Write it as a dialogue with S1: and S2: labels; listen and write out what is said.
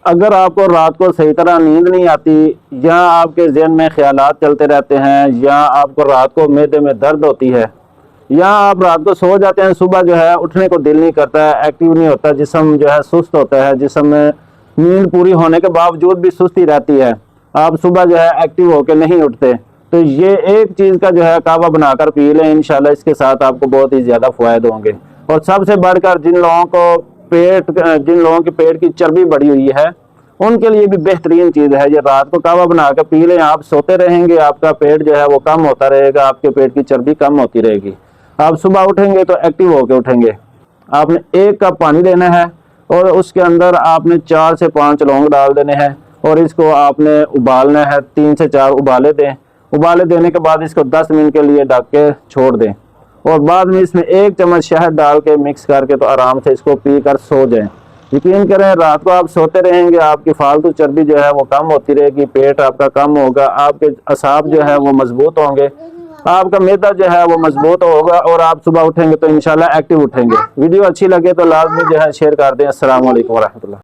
S1: اگر آپ کو رات کو صحیح طرح نیند نہیں آتی، یا آپ کے ذہن میں خیالات چلتے رہتے ہیں، یا آپ کو رات کو معدے میں درد ہوتی ہے، یا آپ رات کو سو جاتے ہیں، صبح جو ہے اٹھنے کو دل نہیں کرتا ہے، ایکٹیو نہیں ہوتا، جسم جو ہے سست ہوتا ہے، جسم میں نیند پوری ہونے کے باوجود بھی سستی رہتی ہے، آپ صبح جو ہے ایکٹیو ہو کے نہیں اٹھتے، تو یہ ایک چیز کا جو ہے کعوہ بنا کر پی لیں، انشاءاللہ اس کے ساتھ آپ کو بہت ہی زیادہ فوائد ہوں گے۔ اور سب سے بڑھ کر جن لوگوں کے پیٹ کی چربی بڑھی ہوئی ہے، ان کے لیے بھی بہترین چیز ہے، یہ رات کو کعوہ بنا کے پی لیں، آپ سوتے رہیں گے، آپ کا پیٹ جو ہے وہ کم ہوتا رہے گا، آپ کے پیٹ کی چربی کم ہوتی رہے گی، آپ صبح اٹھیں گے تو ایکٹیو ہو کے اٹھیں گے۔ آپ نے 1 کپ پانی لینا ہے، اور اس کے اندر آپ نے 4 سے 5 لونگ ڈال دینے ہیں، اور اس کو آپ نے ابالنا ہے، 3 سے 4 ابالے دیں، ابالے دینے کے بعد اس کو 10 منٹ کے لیے ڈھک کے چھوڑ دیں، اور بعد میں اس میں 1 چمچ شہد ڈال کے مکس کر کے تو آرام سے اس کو پی کر سو جائیں۔ یقین کریں رات کو آپ سوتے رہیں گے، آپ کی فالتو چربی جو ہے وہ کم ہوتی رہے گی، پیٹ آپ کا کم ہوگا، آپ کے اعصاب جو ہے وہ مضبوط ہوں گے، آپ کا معدہ جو ہے وہ مضبوط ہوگا، اور آپ صبح اٹھیں گے تو انشاءاللہ ایکٹیو اٹھیں گے۔ ویڈیو اچھی لگے تو لازمی جو ہے شیئر کر دیں۔ السلام علیکم ورحمۃ اللہ۔